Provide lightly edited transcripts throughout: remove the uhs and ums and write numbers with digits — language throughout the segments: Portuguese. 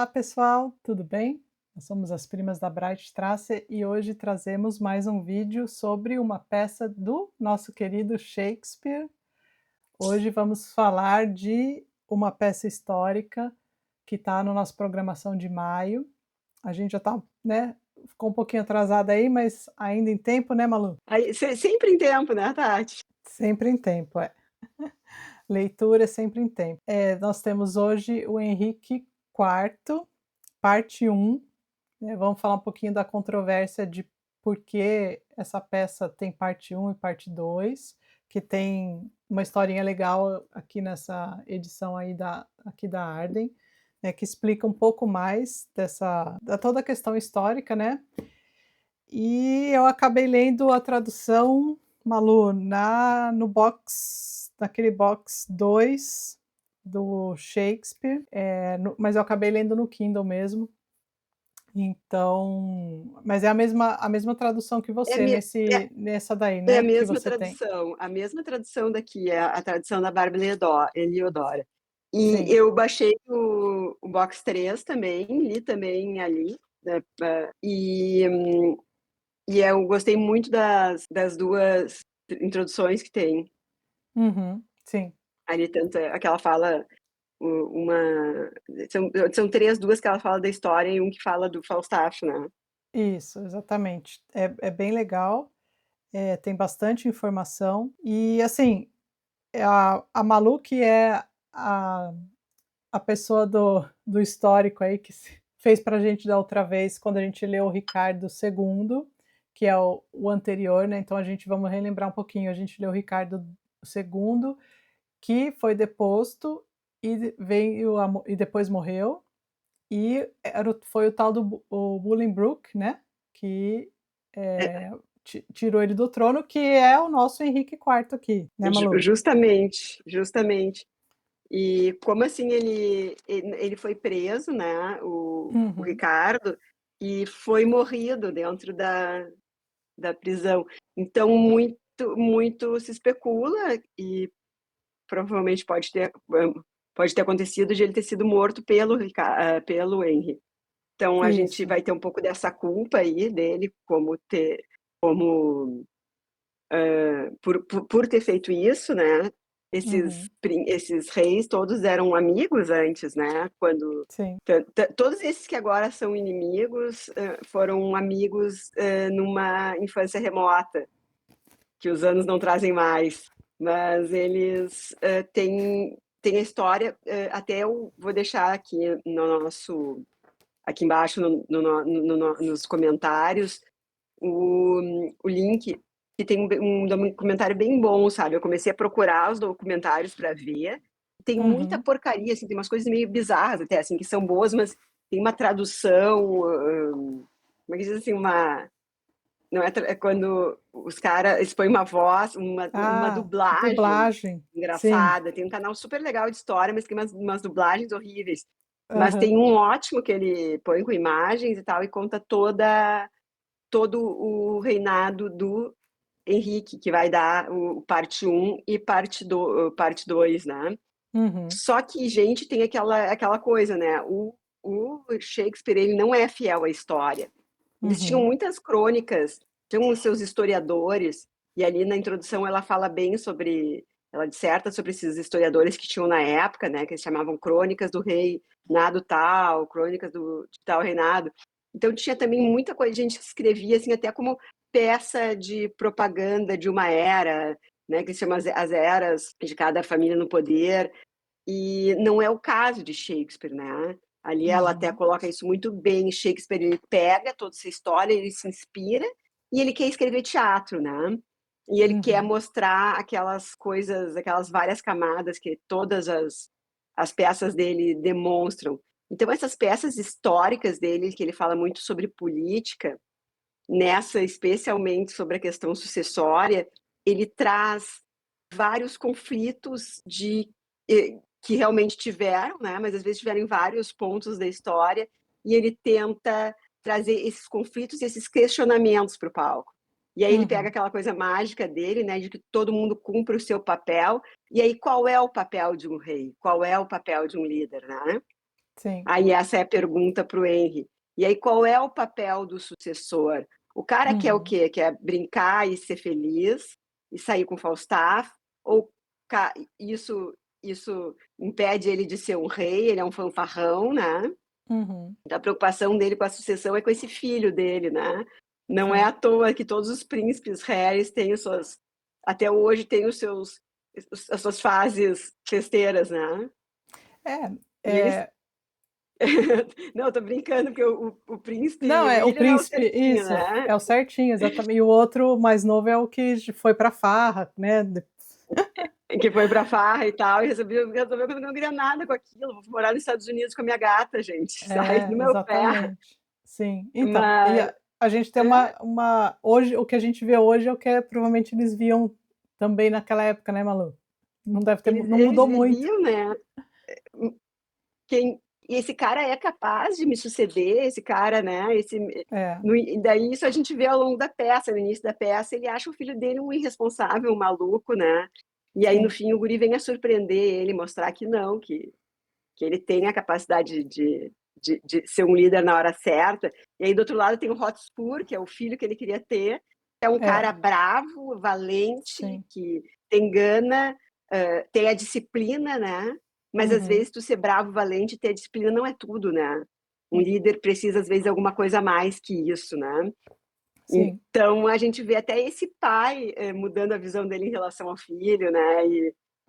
Olá, pessoal, tudo bem? Nós somos as Primas da Bright Tracer e hoje trazemos mais um vídeo sobre uma peça do nosso querido Shakespeare. Hoje vamos falar de uma peça histórica que está na nossa programação de maio. A gente já está, né, ficou um pouquinho atrasada aí, mas ainda em tempo, né, Malu? Aí, sempre em tempo, né, Tati? Sempre em tempo, é. Leitura é sempre em tempo. Nós temos hoje o Henrique IV, parte 1. Vamos falar um pouquinho da controvérsia de por que essa peça tem parte 1 e parte 2, que tem uma historinha legal aqui nessa edição aí aqui da Arden, né, que explica um pouco mais da toda a questão histórica, né. E eu acabei lendo a tradução, Malu, naquele box 2 do Shakespeare, mas eu acabei lendo no Kindle mesmo. Então, mas é a mesma tradução que É, você é, nessa daí, é a né, que mesma você tem? tradução, a mesma tradução daqui, é a tradução da Bárbara Eliodora. E Sim. eu baixei o Box 3 também, li também ali, né, e eu gostei muito das duas introduções que tem Uhum. Sim. ali, tanto aquela fala uma. São três, duas que ela fala da história e um que fala do Falstaff, né? Isso, exatamente. É bem legal, tem bastante informação e, assim, a Malu que é a a pessoa do histórico aí que fez para a gente da outra vez, quando a gente leu o Ricardo II, que é o anterior, né, então vamos relembrar um pouquinho, a gente leu o Ricardo II, que foi deposto e e depois morreu, e foi o tal do o Bolingbroke, né, que, É, tirou ele do trono, que é o nosso Henrique IV aqui, né, Malu? justamente, justamente. E como assim ele foi preso, né, o Uhum. Ricardo, e foi morrido dentro da prisão. Então, muito se especula, e provavelmente pode ter acontecido de ele ter sido morto pelo Henry. Então, a gente Isso. vai ter um pouco dessa culpa aí dele, como por ter feito isso, né? Uhum. Esses reis todos eram amigos antes, né? Sim. Todos esses que agora são inimigos foram amigos numa infância remota, que os anos não trazem mais. Mas eles têm a história. Até eu vou deixar aqui aqui embaixo nos comentários o link, que tem um documentário bem bom, sabe? Eu comecei a procurar os documentários para ver. Tem muita Uhum. porcaria, assim, tem umas coisas meio bizarras até, assim, que são boas, mas tem uma tradução, como é que diz assim, não é, é quando os caras expõem uma voz, uma Ah, dublagem dublagem. Sim. engraçada. Tem um canal super legal de história, mas tem umas dublagens horríveis. Mas Aham. tem um ótimo que ele põe com imagens e tal, e conta todo o reinado do Henrique, que vai dar o parte um e parte 2, né? Uhum. Só que, gente, tem aquela coisa, né? O Shakespeare, ele não é fiel à história. Eles tinham Uhum. muitas crônicas, tinham os seus historiadores, e ali na introdução ela fala bem ela disserta sobre esses historiadores que tinham na época, né? Que eles chamavam crônicas do rei nado tal, crônicas de tal reinado. Então tinha também muita coisa, gente que escrevia assim até como peça de propaganda de uma era, né? Que se chama as eras de cada família no poder. E não é o caso de Shakespeare, né? Ali ela até Uhum. coloca isso muito bem. Shakespeare, ele pega toda essa história, ele se inspira e ele quer escrever teatro, né? E ele quer Uhum. mostrar aquelas coisas, aquelas várias camadas que todas as peças dele demonstram. Então, essas peças históricas dele, que ele fala muito sobre política, nessa especialmente sobre a questão sucessória, ele traz vários conflitos que realmente tiveram, né? Mas às vezes tiveram em vários pontos da história, e ele tenta trazer esses conflitos e esses questionamentos para o palco. E aí ele pega Uhum. aquela coisa mágica dele, né, de que todo mundo cumpre o seu papel. E aí qual é o papel de um rei? Qual é o papel de um líder, né? sim. Aí essa é a pergunta para o Henry. E aí qual é o papel do sucessor? O cara quer o Uhum, quê? Quer brincar e ser feliz e sair com Falstaff? Ou isso impede ele de ser um rei? Ele é um fanfarrão, né? uhum, Então, a preocupação dele com a sucessão é com esse filho dele, né? Não é sim. à toa que todos os príncipes reais têm os suas, até hoje têm as suas fases festeiras, né? É, E eles, é não, eu tô brincando porque o não, príncipe é o William é o príncipe certinho, isso, né? é o certinho, exatamente. E o outro mais novo é o que foi pra farra, né, Que foi pra farra e tal, e resolveu que eu não queria nada com aquilo, vou morar nos Estados Unidos com a minha gata, gente, sai do meu pé. exatamente. Sim. Então, e Mas, a gente tem é, uma hoje o que a gente vê hoje é o que provavelmente eles viam também naquela época, né, Malu? Não deve ter eles, não eles mudou muito. viviam, né? Quem e esse cara é capaz de me suceder, esse cara, né, É, e daí isso a gente vê ao longo da peça, no início da peça, ele acha o filho dele um irresponsável, um maluco, né, e aí no sim. fim o guri vem a surpreender ele, mostrar que não, que ele tem a capacidade de ser um líder na hora certa, e aí do outro lado tem o Hotspur, que é o filho que ele queria ter, que é um cara É, bravo, valente, sim. que tem gana, tem a disciplina, né? Mas às Uhum. vezes tu ser bravo, valente, ter a disciplina não é tudo, né? Um líder precisa às vezes de alguma coisa a mais que isso, né? Sim. Então a gente vê até esse pai mudando a visão dele em relação ao filho, né?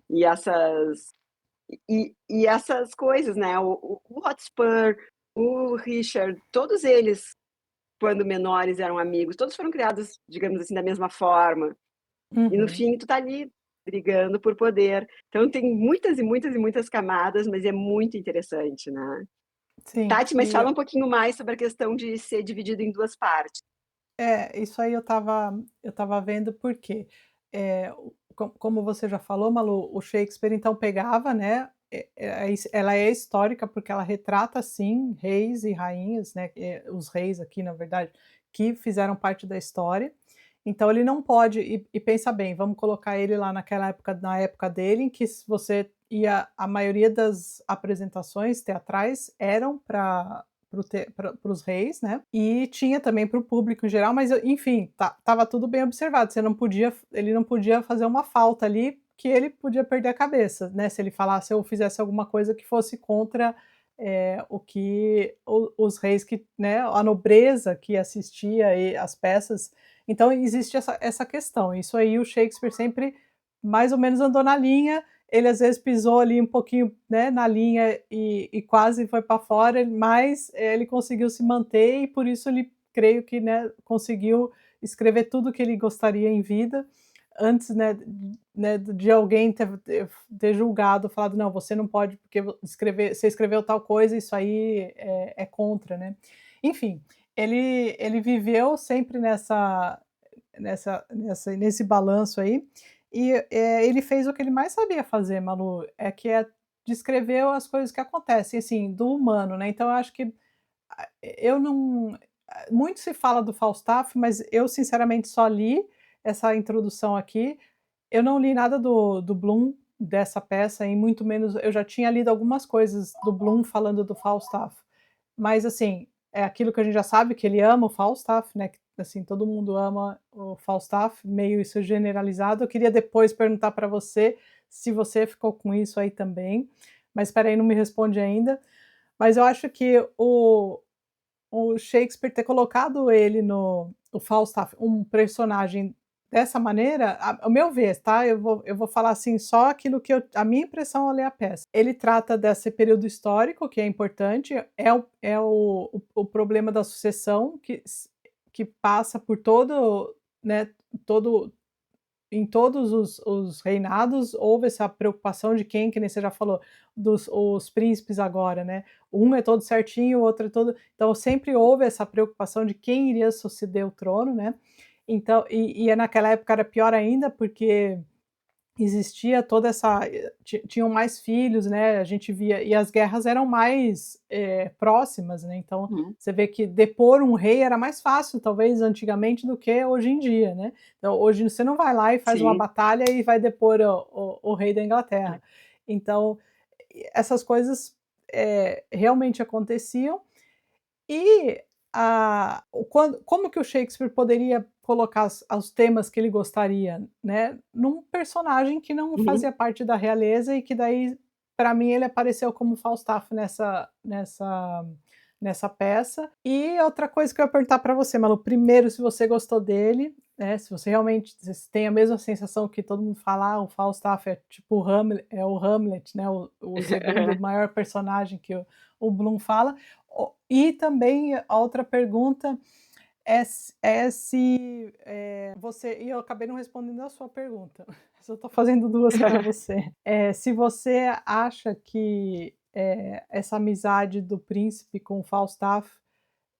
E essas e essas coisas, né? O Hotspur, o Richard, todos eles, quando menores, eram amigos, todos foram criados, digamos assim, da mesma forma. E no Uhum. fim, tu tá ali brigando por poder. Então tem muitas e muitas e muitas camadas, mas é muito interessante, né? Sim. Tati, mas E fala um pouquinho mais sobre a questão de ser dividido em duas partes. isso aí eu estava vendo porque, como você já falou, Malu, o Shakespeare então pegava, né, ela é histórica porque ela retrata sim reis e rainhas, né, os reis aqui na verdade, que fizeram parte da história, então ele não pode e pensa bem, vamos colocar ele lá naquela época na época dele em que se você ia a maioria das apresentações teatrais eram para os reis, né? E tinha também para o público em geral, mas enfim, estava tudo bem observado. Ele não podia fazer uma falta ali que ele podia perder a cabeça, né? Se ele falasse ou fizesse alguma coisa que fosse contra o que os reis que, né? A nobreza que assistia e as peças. Então existe essa questão. Isso aí o Shakespeare sempre mais ou menos andou na linha, ele às vezes pisou ali um pouquinho, né, na linha e quase foi para fora, mas ele conseguiu se manter e por isso ele creio que, né, conseguiu escrever tudo que ele gostaria em vida, antes, né, de alguém ter julgado, falado: "Não, você não pode porque você escreveu tal coisa, isso aí é contra", né. Enfim, ele viveu sempre nesse balanço aí, e, ele fez o que ele mais sabia fazer, Malu, que é descrever as coisas que acontecem, assim, do humano, né, então eu acho que eu não muito se fala do Falstaff, mas eu sinceramente só li essa introdução aqui, eu não li nada do Bloom, dessa peça e muito menos eu já tinha lido algumas coisas do Bloom falando do Falstaff, mas assim, é aquilo que a gente já sabe que ele ama o Falstaff, né, que assim, todo mundo ama o Falstaff, meio isso generalizado. Eu queria depois perguntar para você se você ficou com isso aí também, mas espera aí, não me responde ainda. Mas eu acho que o Shakespeare ter colocado ele o Falstaff, um personagem dessa maneira, ao meu ver, tá, eu vou falar, assim, só aquilo que a minha impressão ao ler a peça. Ele trata desse período histórico, que é importante, é o problema da sucessão que passa por todo, né, todo em todos os reinados houve essa preocupação de quem, que nem você já falou, dos os príncipes agora, né, um é todo certinho, o outro é todo então sempre houve essa preocupação de quem iria suceder o trono, né, então naquela época era pior ainda, porque existia toda essa tinham mais filhos, né, a gente via e as guerras eram mais, próximas, né, então Uhum. você vê que depor um rei era mais fácil, talvez, antigamente, do que hoje em dia, né. Então hoje você não vai lá e faz uma Sim. batalha e vai depor o rei da Inglaterra. Então, essas coisas realmente aconteciam. E como que o Shakespeare poderia colocar os temas que ele gostaria, né, num personagem que não Uhum. fazia parte da realeza e que daí, para mim, ele apareceu como Falstaff nessa peça. E outra coisa que eu ia perguntar para você, Malu, primeiro se você gostou dele, né, se você realmente se tem a mesma sensação que todo mundo fala: "Ah, o Falstaff é tipo o Hamlet, né, o segundo maior personagem que o Bloom fala". E também a outra pergunta se, você e eu acabei não respondendo a sua pergunta, mas eu estou fazendo 2 para você. Se você acha que, essa amizade do príncipe com o Falstaff,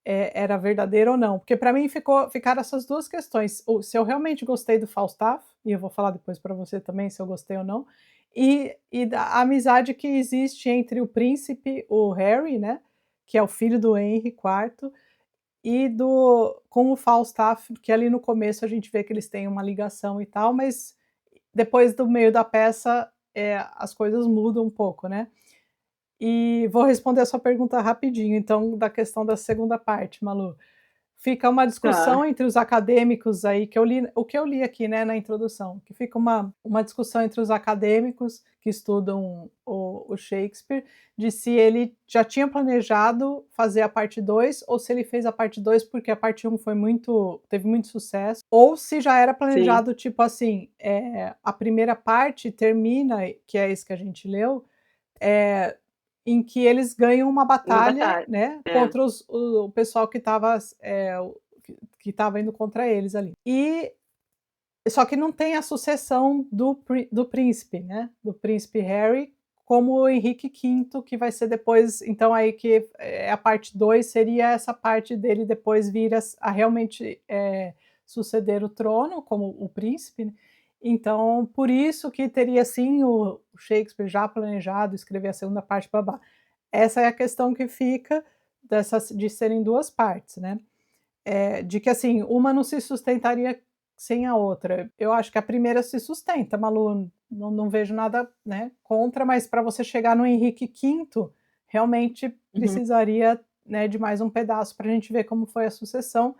era verdadeira ou não? Porque para mim ficaram essas 2 questões, o se eu realmente gostei do Falstaff, e eu vou falar depois para você também se eu gostei ou não, e da amizade que existe entre o príncipe, o Harry, né, que é o filho do Henry IV, e com o Falstaff, que ali no começo a gente vê que eles têm uma ligação e tal, mas depois do meio da peça, as coisas mudam um pouco, né. E vou responder a sua pergunta rapidinho, então, da questão da segunda parte, Malu. Fica uma Tá, discussão entre os acadêmicos aí que eu li o que eu li aqui, né, na introdução, que fica uma discussão entre os acadêmicos que estudam o Shakespeare, de se ele já tinha planejado fazer a parte 2 ou se ele fez a parte 2 porque a parte um teve muito sucesso, ou se já era sim. planejado, tipo assim, a primeira parte termina, que é esse que a gente leu, eh, em que eles ganham uma Uma batalha, batalha. né, É, contra o pessoal que estava, que estava indo contra eles ali. E só que não tem a sucessão do príncipe, né, do príncipe Harry, como o Henrique V, que vai ser depois, então aí que a parte 2 seria essa parte dele depois vir a realmente, suceder o trono como o príncipe, né. Então, por isso que teria sim o Shakespeare já planejado escrever a segunda parte, blá-blá. Essa é a questão que fica de serem 2 partes, né. De que, assim, uma não se sustentaria sem a outra. Eu acho que a primeira se sustenta, Malu, não vejo nada, né, contra, mas para você chegar no Henrique V, realmente uhum. precisaria, né, de mais um pedaço para a gente ver como foi a sucessão,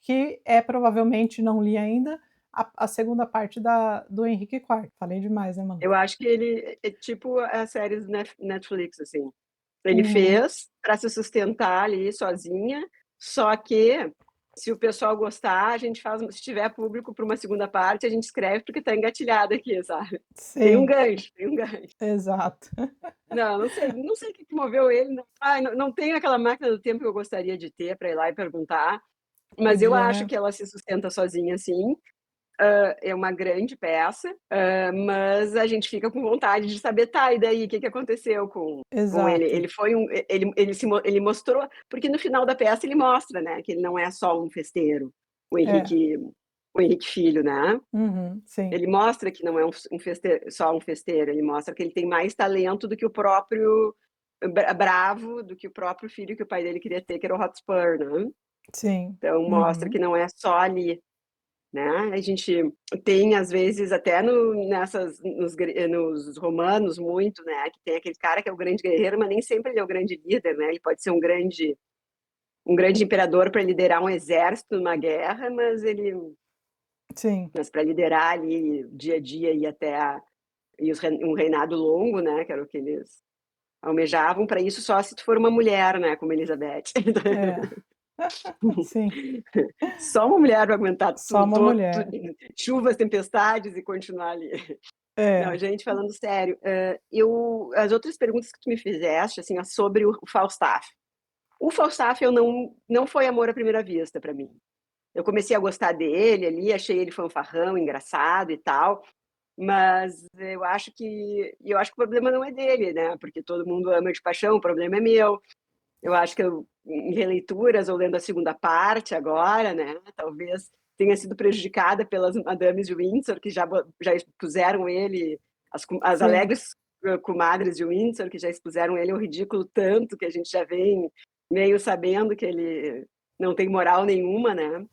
que provavelmente, não li ainda, a segunda parte do Henrique IV. Falei demais, né, Malu? Eu acho que ele é tipo as séries Netflix, assim. Ele Uhum. fez para se sustentar ali sozinha, só que se o pessoal gostar, a gente faz se tiver público para uma segunda parte, a gente escreve porque está engatilhado aqui, sabe. Tem um Sim, gancho, tem um gancho. exato. Não, não sei o que que moveu ele, não não tenho aquela máquina do tempo que eu gostaria de ter para ir lá e perguntar, mas eu Podia, acho né? que ela se sustenta sozinha sim, é uma grande peça, mas a gente fica com vontade de saber, tá, e daí, o que que aconteceu com ele? Exato. Ele foi ele mostrou porque no final da peça ele mostra, né, que ele não é só um festeiro, o É. Henrique o Henrique filho, né. Uhum, sim. Ele mostra que não é só um festeiro, ele mostra que ele tem mais talento do que o próprio bravo, do que o próprio filho que o pai dele queria ter, que era o Hotspur, né. Sim. Então mostra que Uhum. não é só ali. Né, a gente tem às vezes até nos romanos muito, né, que tem aquele cara que é o grande guerreiro, mas nem sempre ele é o grande líder, né, ele pode ser um grande imperador para liderar um exército numa guerra, Sim. mas para liderar ali dia a dia e até um reinado longo, né, que era o que eles almejavam, para isso só se tu for uma mulher, né, como Elizabeth. É. Sim. Só uma mulher vai aguentar Só tudo, uma mulher. chuvas, tempestades e continuar ali. Não, É. gente, falando sério, as outras perguntas que tu me fizeste, assim, ó, sobre o Falstaff. O Falstaff eu não foi amor à primeira vista para mim. Eu comecei a gostar dele ali, achei ele fanfarrão, engraçado e tal, mas eu acho que o problema não é dele, né, porque todo mundo ama de paixão, o problema é meu. Eu acho que em releituras ou lendo a segunda parte agora, né, talvez tenha sido prejudicada pelas Madames de Windsor, que já expuseram ele, as Sim. alegres comadres de Windsor, que já expuseram ele ao ridículo tanto que a gente já vem meio sabendo que ele não tem moral nenhuma, né.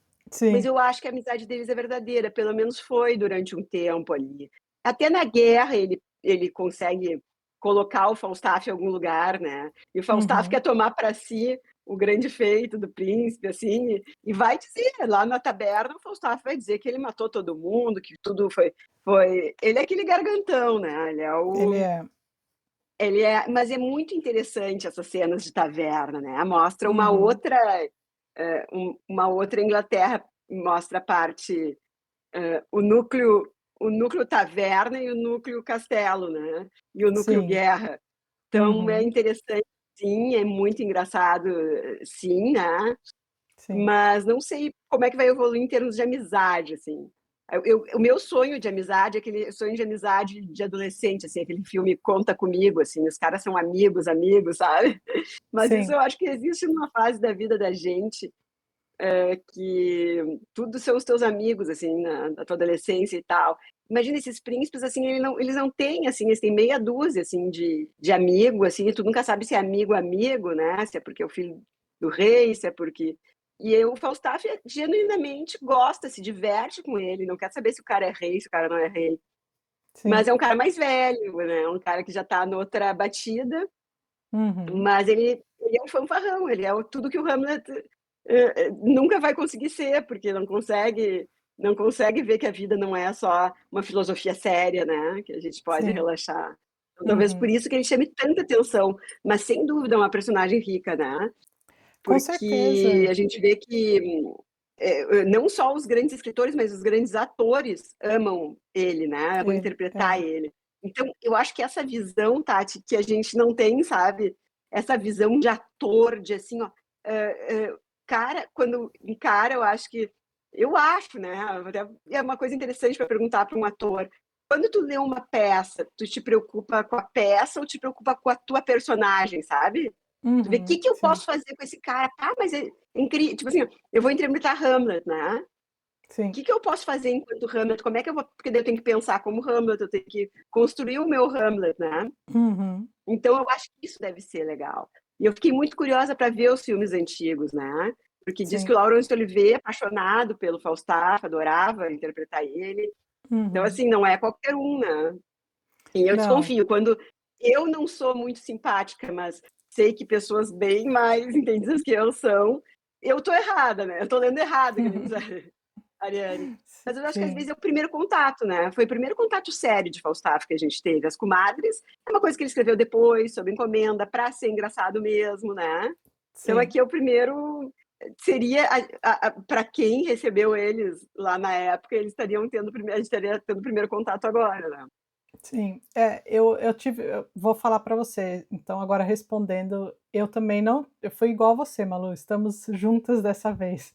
Mas Sim. eu acho que a amizade deles é verdadeira, pelo menos foi durante um tempo ali. Até na guerra ele consegue colocar o Falstaff em algum lugar, né. E o Falstaff Uhum. quer tomar para si o grande feito do príncipe, assim, e vai dizer, lá na taberna, o Falstaff vai dizer que ele matou todo mundo, que tudo foi ele é aquele gargantão, né, Ele é. mas é muito interessante essas cenas de taverna, né, mostra uma Uhum. outra, uma outra Inglaterra, mostra a parte, o núcleo taverna e o núcleo castelo, né, e o núcleo Sim. guerra. Então é Uhum. interessante sim, é muito engraçado, sim, né, Sim. mas não sei como é que vai evoluir em termos de amizade, assim. O meu sonho de amizade é aquele sonho de amizade de adolescente, assim, aquele filme Conta Comigo, assim, os caras são amigos, amigos, sabe. Mas isso Sim. eu acho que existe numa fase da vida da gente, que tudo são os teus amigos, assim, na tua adolescência e tal. Imagina esses príncipes, assim, eles não têm, assim, eles têm meia dúzia, assim, de amigo, assim, e tu nunca sabe se é amigo, amigo, né, se é porque é o filho do rei, se é porque e aí o Falstaff genuinamente gosta, se diverte com ele, não quer saber se o cara é rei, se o cara não é rei. Mas Sim. é um cara mais velho, né, é um cara que já tá noutra batida, Uhum. mas ele é um fanfarrão, ele é tudo que o Hamlet, nunca vai conseguir ser, porque não consegue ver que a vida não é só uma filosofia séria, né, que a gente pode Sim. relaxar. Então talvez por Uhum. isso que ele chame tanta atenção, mas sem dúvida é uma personagem rica, né, Com porque certeza. a gente vê que, não só os grandes escritores, mas os grandes atores amam ele, né, amam Ele. interpretar É. ele. Então, eu acho que essa visão, Tati, que a gente não tem, sabe, essa visão de ator, de assim, ó, cara, quando encara, eu acho, né, até é uma coisa interessante para perguntar para um ator, quando tu lê uma peça, tu te preocupa com a peça ou te preocupa com a tua personagem, sabe? Tu vê: Uhum. que eu Sim. posso fazer com esse cara? Ah, mas é incri tipo assim, eu vou interpretar Hamlet, né. O Sim. que eu posso fazer enquanto Hamlet? Como é que eu vou porque daí eu tenho que pensar como Hamlet, eu tenho que construir o meu Hamlet, né. Uhum. Então eu acho que isso deve ser legal. E eu fiquei muito curiosa para ver os filmes antigos, né, porque diz que o Sim. Laurence Olivier, apaixonado pelo Falstaff, adorava interpretar ele. Então, Uhum. assim, não é qualquer um, né. E eu Não. desconfio, quando eu não sou muito simpática, mas sei que pessoas bem mais entendidas que eu são, eu tô errada, né, eu tô lendo errado, que nem diz a Ariane. Mas eu acho que às Sim. vezes é o primeiro contato, né, foi o primeiro contato sério de Falstaff que a gente teve. As Comadres é uma coisa que ele escreveu depois, sob encomenda, pra ser engraçado mesmo, né. Então Sim. aqui é o primeiro seria a pra quem recebeu eles lá na época, eles estariam tendo a gente estaria tendo o primeiro contato agora, né. Sim, eu vou falar para você, então agora respondendo, eu também não eu fui igual a você, Malu, estamos juntas dessa vez.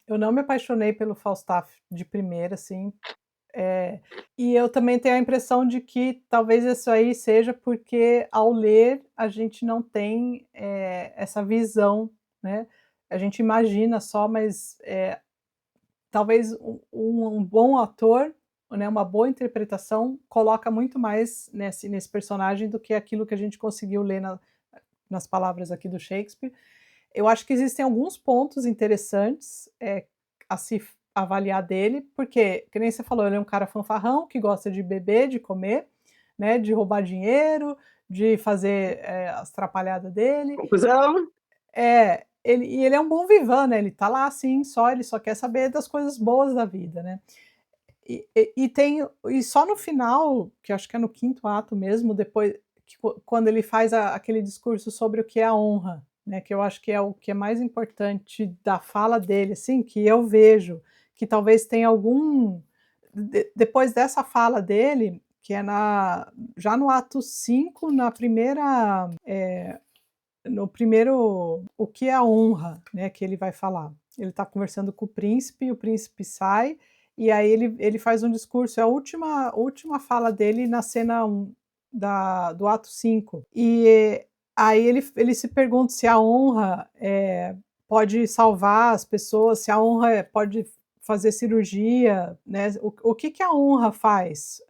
Eu não me apaixonei pelo Falstaff de primeira, assim, e eu também tenho a impressão de que talvez isso aí seja porque ao ler a gente não tem, essa visão, né, a gente imagina só, mas, talvez um bom ator, né, uma boa interpretação, coloca muito mais nesse personagem do que aquilo que a gente conseguiu ler nas palavras aqui do Shakespeare. Eu acho que existem alguns pontos interessantes, a se avaliar dele, porque, que nem você falou, ele é um cara fanfarrão que gosta de beber, de comer, né, de roubar dinheiro, de fazer, as trapalhadas dele. Conclusão? Ele é um bom vivant, né, ele tá lá assim, ele só quer saber das coisas boas da vida, né. E só no final, que eu acho que é no quinto ato mesmo, depois que quando ele faz aquele discurso sobre o que é a honra, né, que eu acho que é o que é mais importante da fala dele, assim, que eu vejo que talvez tenha algum depois dessa fala dele, que é na já no ato 5 na primeira, no primeiro o que é a honra, né, que ele vai falar. Ele está conversando com o príncipe sai, e aí ele faz um discurso, é a última fala dele na cena 1 do ato 5. E aí ele se pergunta se a honra, pode salvar as pessoas, se a honra pode fazer cirurgia, né, o que que a honra faz?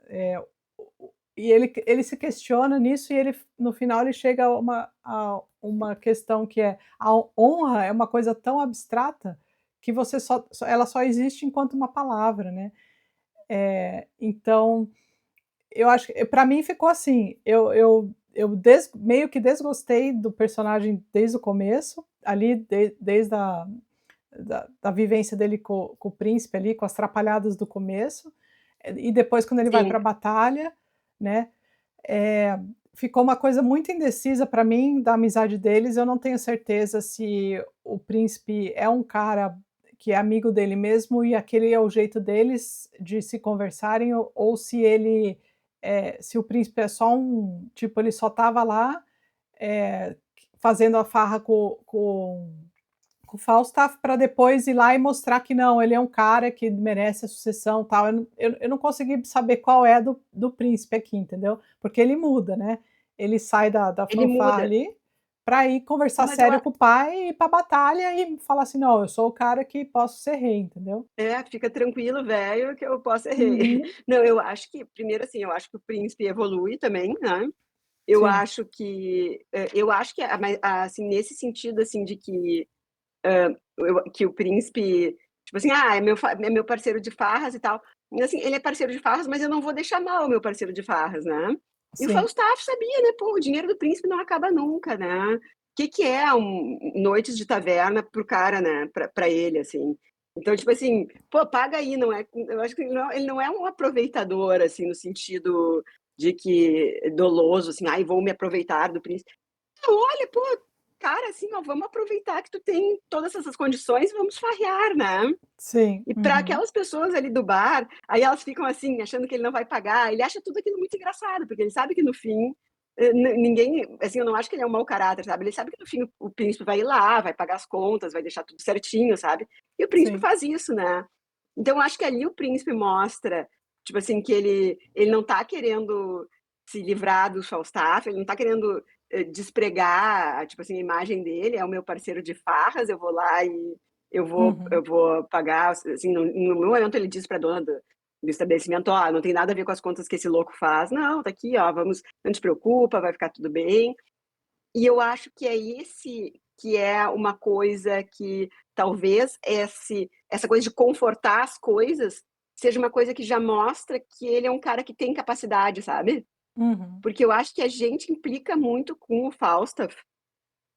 E ele se questiona nisso e ele no final ele chega a uma questão que é: a honra é uma coisa tão abstrata que você ela só existe enquanto uma palavra, né. Então, eu acho que para mim ficou assim, eu meio que desgostei do personagem desde o começo, ali desde da vivência dele com o príncipe ali, com as trapalhadas do começo, e depois quando ele vai Sim. pra batalha, né, eh, ficou uma coisa muito indecisa pra mim da amizade deles, eu não tenho certeza se o príncipe é um cara que é amigo dele mesmo e aquele é o jeito deles de se conversarem ou se ele, se o príncipe é só um tipo, ele só estava lá, eh, fazendo a farra com o Falstaff para depois ir lá e mostrar que não, ele é um cara que merece a sucessão, tal. Eu não consegui saber qual é do príncipe aqui, entendeu? Porque ele muda, né, ele sai da Ele fanfarra muda, ali, para ir conversar mas eu sério com o pai e ir pra batalha e falar assim: "Não, eu sou o cara que posso ser rei", entendeu? fica tranquilo velho que eu posso ser rei. Uhum, Não, eu acho que primeiro, assim, eu acho que o príncipe evolui também, né. sim. Eu acho que assim, nesse sentido, assim, de que, que o príncipe, tipo assim, é meu parceiro de farras e tal. E assim, ele é parceiro de farras, mas eu não vou deixar mal o meu parceiro de farras, né. E o Sim. Falstaff sabia, né, pô, o dinheiro do príncipe não acaba nunca, né. Que é noites de taverna para o cara, né, pra ele, assim. Então, tipo assim, pô, paga aí, não é, eu acho que ele não é um aproveitador, assim, no sentido de que doloso, assim: "Ai, vou me aproveitar do príncipe". Não, olha, pô, cara, assim, ó, vamos aproveitar que tu tem todas essas condições, vamos farrear, né. Sim. E para Uhum. aquelas pessoas ali do bar, aí elas ficam assim, achando que ele não vai pagar, ele acha tudo aquilo muito engraçado, porque ele sabe que no fim, ninguém, assim, eu não acho que ele é um mau caráter, sabe, ele sabe que no fim o príncipe vai ir lá, vai pagar as contas, vai deixar tudo certinho, sabe. E o príncipe Sim. faz isso, né. Então eu acho que ali o príncipe mostra, tipo assim, que ele não tá querendo se livrar do Falstaff, ele não tá querendo, despregar, tipo assim, a imagem dele, é o meu parceiro de farras, eu vou lá e eu Uhum. vó pagar, assim, no momento ele diz pra dona do estabelecimento: "Ó, não tem nada a ver com as contas que esse louco faz. Não, tá aqui, ó, vamos, não te preocupa, vai ficar tudo bem". E eu acho que é esse que é uma coisa que talvez essa coisa de confortar as coisas, seja uma coisa que já mostra que ele é um cara que tem capacidade, sabe. Uhum. Porque eu acho que a gente implica muito com o Falstaff,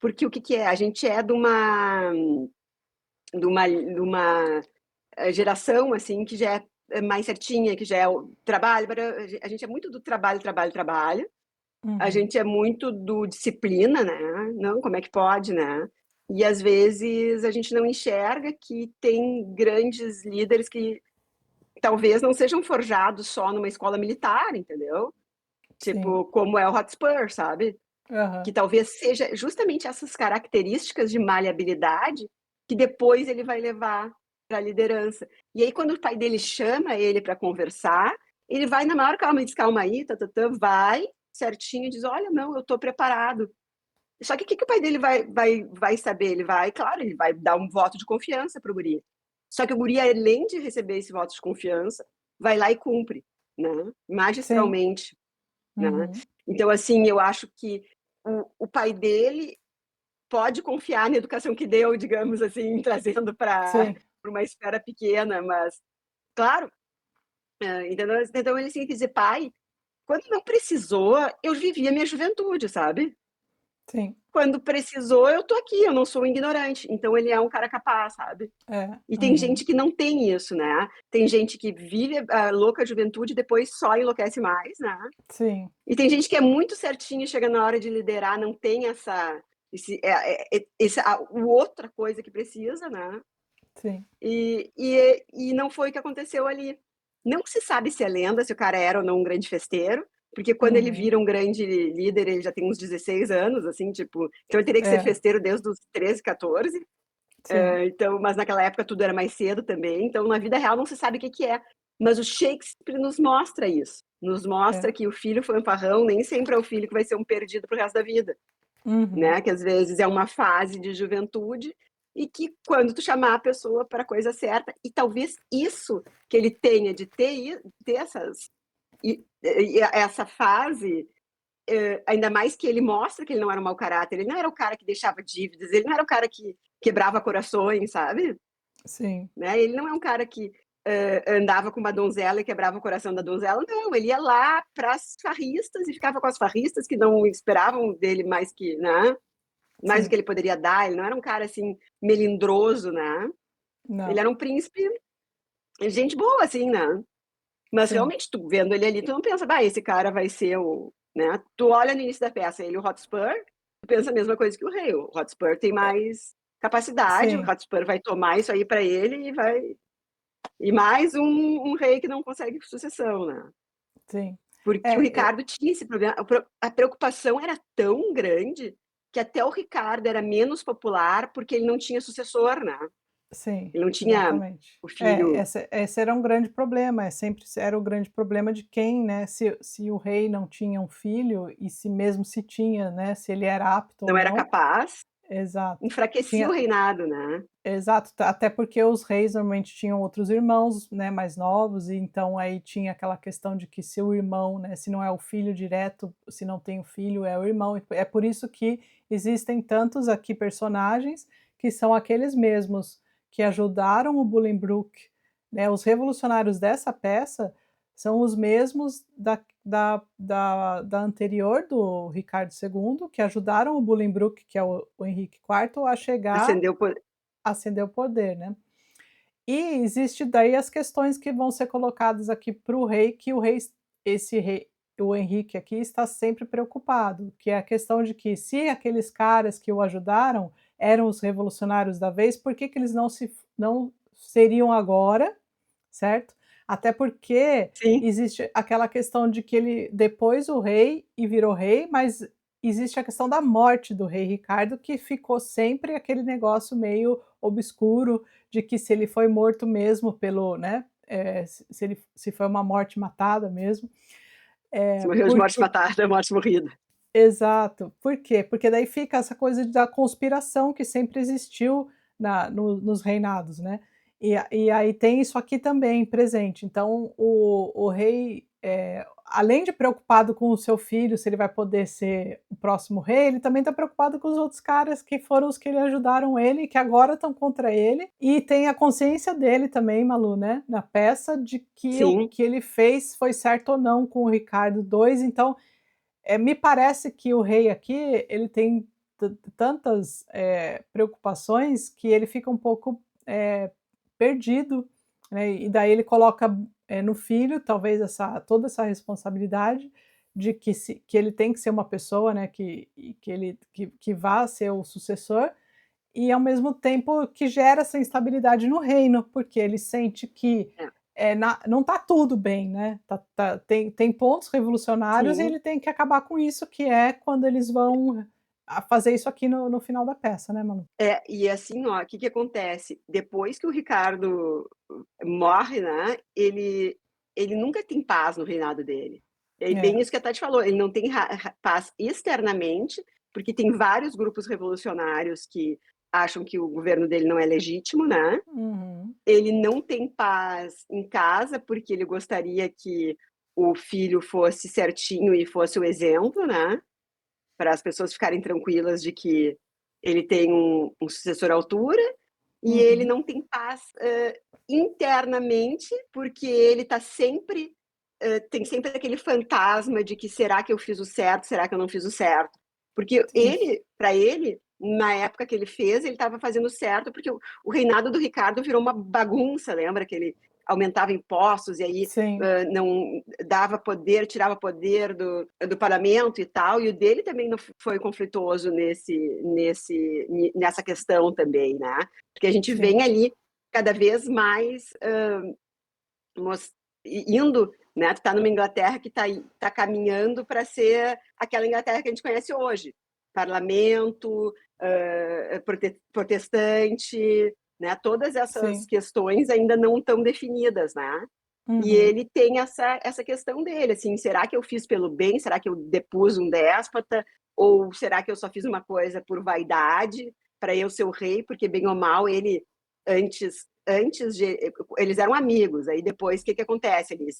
porque o que que é? A gente é de uma geração, assim, que já é mais certinha, que já é o trabalho, a gente é muito do trabalho, trabalho, trabalho, a Uhum. gente é muito do disciplina, né, não, como é que pode, né. E às vezes a gente não enxerga que tem grandes líderes que talvez não sejam forjados só numa escola militar, entendeu. Sim. Tipo, como é o Hotspur, sabe. Que Aham. talvez seja justamente essas características de maleabilidade que depois ele vai levar para a liderança. E aí quando o pai dele chama ele para conversar, ele vai na maior calma e diz: "Calma aí, tã-tã-tã", vai certinho e diz: "Olha, não, eu estou preparado". Só que o que que o pai dele vai saber? Ele vai, claro, ele vai dar um voto de confiança para o guri. Só que o guri, além de receber esse voto de confiança, vai lá e cumpre, né, Sim. magistralmente, né. Uhum. Então, assim, eu acho que o pai dele pode confiar na educação que deu, digamos assim, trazendo para Sim. uma esfera pequena, mas claro, entendeu? Então ele, assim, quer dizer: "Pai, quando não precisou, eu vivi a minha juventude, sabe. Sim. Quando precisou, eu tô aqui, eu não sou um ignorante". Então ele é um cara capaz, sabe. É. E tem Uhum. gente que não tem isso, né. Tem gente que vive a louca juventude e depois só enlouquece mais, né. Sim. E tem gente que é muito certinho, chega na hora de liderar, não tem essa outra coisa que precisa, né. Sim. E não foi o que aconteceu ali. Não se sabe se é lenda, se o cara era ou não um grande festeiro, porque quando ele Uhum. vira um grande líder, ele já tem uns 16 anos, assim, tipo, então ele teria que ser É. festeiro desde os 13, 14. Sim. Então, mas naquela época tudo era mais cedo também, então na vida real não se sabe o que que é. Mas o Shakespeare nos mostra isso, nos mostra É. que o filho fanfarrão nem sempre é o filho que vai ser um perdido para o resto da vida, Uhum. né, que às vezes é uma fase de juventude, e que quando tu chamar a pessoa para a coisa certa, e talvez isso que ele tenha de ter essas e essa fase, ainda mais que ele mostra que ele não era um mau caráter, ele não era o cara que deixava dívidas, ele não era o cara que quebrava corações, sabe? Sim. Né, ele não é um cara que, andava com uma donzela e quebrava o coração da donzela. Não, ele ia lá para as farristas e ficava com as farristas que não esperavam dele mais que, né? Mais do que Sim. ele poderia dar. Ele não era um cara assim melindroso, né? Ele Não. era um príncipe, gente boa, assim, né? Mas Sim. realmente, tu vendo ele ali, tu não pensa, bah, esse cara vai ser o. Né? Tu olha no início da peça, ele, o Hotspur, tu pensa a mesma coisa que o rei. O Hotspur tem mais capacidade, o Sim. Hotspur vai tomar isso aí para ele e vai. E mais um rei que não consegue sucessão, né? Sim. Porque o É, Ricardo tinha esse problema. A preocupação era tão grande que até o Ricardo era menos popular porque ele não tinha sucessor, né? sim, Ele não tinha exatamente. o É, filho. esse era um grande problema, sempre era o grande problema de quem, né, se o rei não tinha um filho e se mesmo se tinha, né, se ele era apto ou Não era não. capaz, Exato. enfraquecia o Tinha reinado, né? exato, até porque os reis normalmente tinham outros irmãos, né, mais novos, e então aí tinha aquela questão de que se o irmão, né, se não é o filho direto, se não tem o filho, é o irmão. É por isso que existem tantos aqui personagens que são aqueles mesmos que ajudaram o Bolingbroke, né, os revolucionários dessa peça são os mesmos da anterior, do Ricardo II, que ajudaram o Bolingbroke, que é o Henrique IV, a chegar Acendeu por. ascender o poder, né. E existe daí as questões que vão ser colocadas aqui para o rei, que o rei esse rei, o Henrique aqui, está sempre preocupado, que é a questão de que se aqueles caras que o ajudaram eram os revolucionários da vez, por que que eles não seriam agora, certo? Até porque Sim, existe aquela questão de que ele depois o rei e virou rei, mas existe a questão da morte do rei Ricardo, que ficou sempre aquele negócio meio obscuro de que se ele foi morto mesmo pelo, né, se foi uma morte matada mesmo, se morreu de morte porque matada, morte morrida. exato. Por quê? Porque daí fica essa coisa da conspiração que sempre existiu nos reinados, né. E aí tem isso aqui também presente. Então o rei, além de preocupado com o seu filho, se ele vai poder ser o próximo rei, ele também está preocupado com os outros caras que foram os que ele ajudaram ele e que agora estão contra ele. E tem a consciência dele também, Malu, né, na peça, de que o Sim, que ele fez foi certo ou não com o Ricardo II. Então me parece que o rei aqui, ele tem tantas, preocupações que ele fica um pouco, perdido, né, e daí ele coloca, no filho talvez toda essa responsabilidade de que ele tem que ser uma pessoa, né, que vá ser o sucessor, e ao mesmo tempo que gera essa instabilidade no reino, porque ele sente que, é, não está tudo bem, né, tem pontos revolucionários e sim. ele tem que acabar com isso, que é quando eles vão a fazer isso aqui no final da peça, né, Manu? É, e assim, ó, o que que acontece? Depois que o Ricardo morre, né, ele nunca tem paz no reinado dele. É bem É. isso que a Tati falou, ele não tem paz externamente, porque tem vários grupos revolucionários que acham que o governo dele não é legítimo, né? Uhum. Ele não tem paz em casa, porque ele gostaria que o filho fosse certinho e fosse o exemplo, né? Para as pessoas ficarem tranquilas de que ele tem um sucessor à altura, e ele Uhum. não tem paz internamente, porque ele está sempre. Tem sempre aquele fantasma de que será que eu fiz o certo, será que eu não fiz o certo? Porque Sim, para ele, na época que ele fez, ele estava fazendo certo, porque o reinado do Ricardo virou uma bagunça, lembra que ele aumentava impostos e aí sim, não dava poder, tirava poder do parlamento e tal, e o dele também não foi conflituoso nessa questão também, né? Porque a gente sim, vem ali cada vez mais indo, né? Tu tá numa Inglaterra que tá caminhando para ser aquela Inglaterra que a gente conhece hoje, parlamento, protestante, né? Todas essas sim. questões ainda não estão definidas, né? E Uhum. ele tem essa questão dele, assim, será que eu fiz pelo bem? Será que eu depus um déspota? Ou será que eu só fiz uma coisa por vaidade, para eu ser o rei? Porque, bem ou mal, ele, antes de... Eles eram amigos, aí depois, o que acontece? Eles,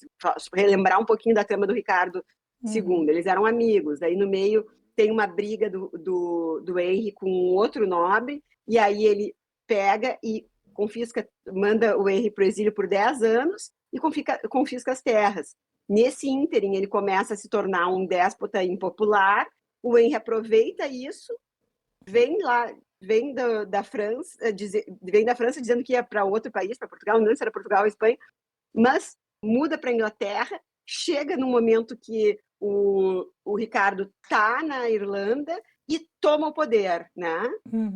relembrar um pouquinho da trama do Ricardo Uhum. II, eles eram amigos, aí no meio tem uma briga do Henry com um outro nobre, e aí ele pega e manda o Henry para o exílio por 10 anos e confisca as terras. Nesse ínterim, ele começa a se tornar um déspota impopular, o Henry aproveita isso, vem da França, vem da França dizendo que ia para outro país, para Portugal, não sei se era Portugal ou Espanha, mas muda para a Inglaterra, chega no momento que o Ricardo está na Irlanda e toma o poder, né?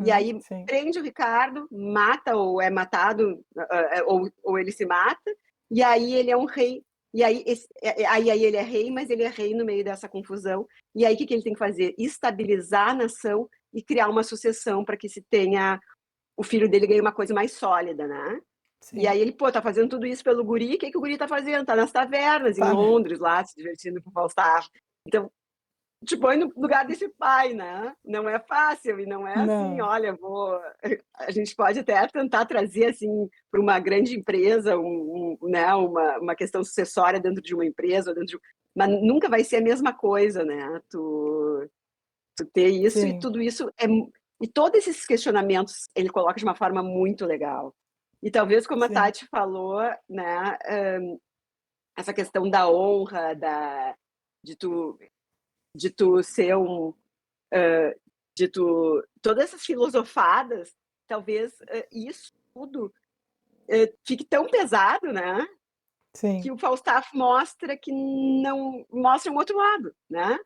E aí sim. prende o Ricardo, mata ou é matado, ou ele se mata, e aí ele é um rei. E aí ele é rei, mas ele é rei no meio dessa confusão. E aí o que ele tem que fazer? Estabilizar a nação e criar uma sucessão para que se tenha o filho dele ganhe uma coisa mais sólida, né? E Sim. aí ele, tá fazendo tudo isso pelo guri, o que o guri tá fazendo? Tá nas tavernas, em Tá, né? Londres, lá, se divertindo com o Falstaff. Então, te põe no lugar desse pai, né? Não é fácil, e não é assim, Não. olha, a gente pode até tentar trazer, assim, para uma grande empresa, né, uma questão sucessória dentro de uma empresa, mas nunca vai ser a mesma coisa, né? Tu ter isso, e Sim, tudo isso e todos esses questionamentos ele coloca de uma forma muito legal. E talvez, como a sim. Tati falou, né, essa questão da honra, de tu, de tu ser todas essas filosofadas, talvez isso tudo fique tão pesado, né, Sim. que o Falstaff mostra que não mostra um outro lado, né?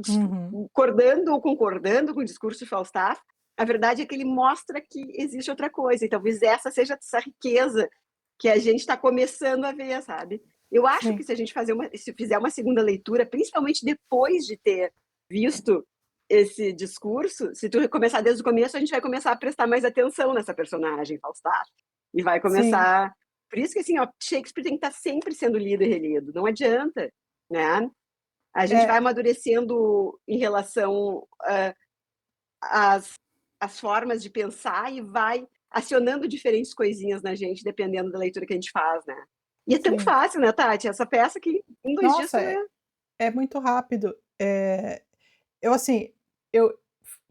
Uhum. Concordando ou concordando com o discurso de Falstaff, a verdade é que ele mostra que existe outra coisa, e talvez essa seja essa riqueza que a gente está começando a ver, sabe? Eu acho que Sim. se a gente se fizer uma segunda leitura, principalmente depois de ter visto esse discurso, se tu começar desde o começo, a gente vai começar a prestar mais atenção nessa personagem, Falstaff, e vai Sim. começar. Por isso que assim, ó, Shakespeare tem que estar sempre sendo lido e relido, não adianta, né? A gente vai É, amadurecendo em relação às formas de pensar e vai acionando diferentes coisinhas na gente, dependendo da leitura que a gente faz, né? E é tão sim. fácil, né, Tati? Essa peça que em 2 dias Nossa, tu lê. é muito rápido. Eu assim, eu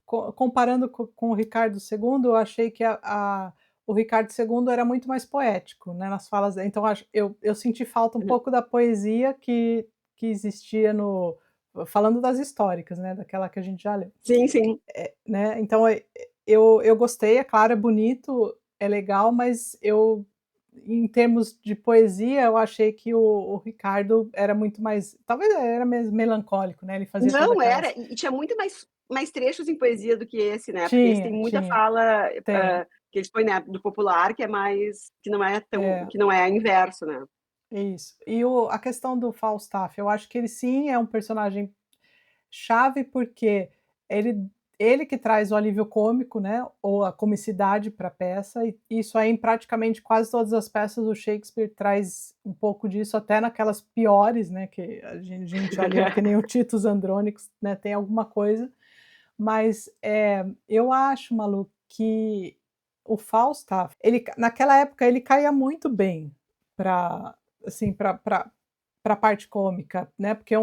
comparando com o Ricardo II, eu achei que o Ricardo II era muito mais poético, né, nas falas dele. Então eu senti falta um pouco da poesia que existia no falando das históricas, né, daquela que a gente já leu. Sim, sim. Né, então, eu gostei, é claro, é bonito, é legal, mas em termos de poesia, eu achei que o Ricardo era muito mais talvez era mais melancólico, né, ele fazia todas Não, aquelas e tinha muito mais trechos em poesia do que esse, né? Porque esse tem muita tinha, fala tem. que eles põem, né, do popular, que é mais, É, que não é inverso, né? isso. E a questão do Falstaff, eu acho que ele sim é um personagem chave, porque ele ele que traz o alívio cômico, né, ou a comicidade para a peça, e isso aí em praticamente quase todas as peças o Shakespeare traz um pouco disso, até naquelas piores, né, que a gente já leu, que nem o Titus Andronicus, né, tem alguma coisa, mas, eu acho, Malu, que o Falstaff, naquela época ele caía muito bem para assim, para a parte cômica, né, porque é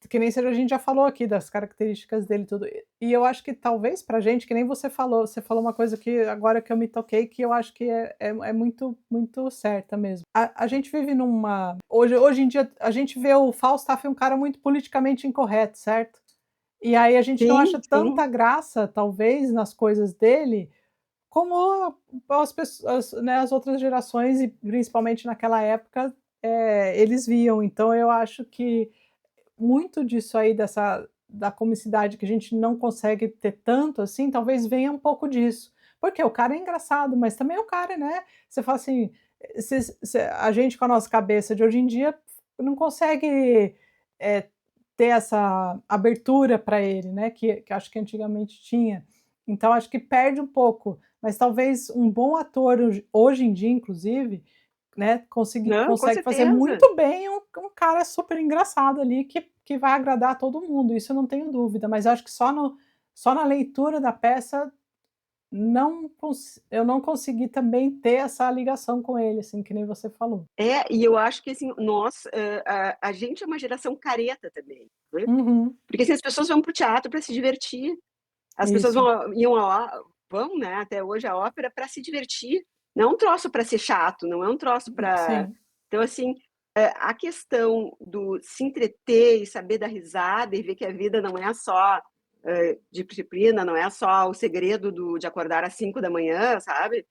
que nem a gente já falou aqui das características dele e tudo. E eu acho que talvez pra gente, que nem você falou uma coisa que agora que eu me toquei, que eu acho que é muito muito certa mesmo. A gente vive hoje em dia a gente vê o Falstaff um cara muito politicamente incorreto, certo? E aí a gente não Sim, acha sim. tanta graça, talvez, nas coisas dele, como as pessoas, né, as outras gerações e principalmente naquela época, eles viam. Então eu acho que muito disso aí da comicidade que a gente não consegue ter tanto assim, talvez venha um pouco disso. Porque o cara é engraçado, mas também o cara, né, você fala assim, a gente com a nossa cabeça de hoje em dia não consegue, eh, ter essa abertura para ele, né, que acho que antigamente tinha. Então acho que perde um pouco, mas talvez um bom ator hoje em dia inclusive, né, Não, com consegue fazer certeza. muito bem um cara super engraçado ali que vai agradar todo mundo, isso eu não tenho dúvida, mas eu acho que só na leitura da peça eu não consegui também ter essa ligação com ele, assim, que nem você falou. E eu acho que assim, nós, a gente é uma geração careta também, né? Uhum, Porque assim, as pessoas vão para o teatro para se divertir, as pessoas isso, vão, né, até hoje à ópera para se divertir, Não é um troço para ser chato, não é um troço para. Sim, Então, assim, a questão do se entreter e saber dar risada e ver que a vida não é só disciplina, não é só o segredo de acordar às 5 da manhã, sabe?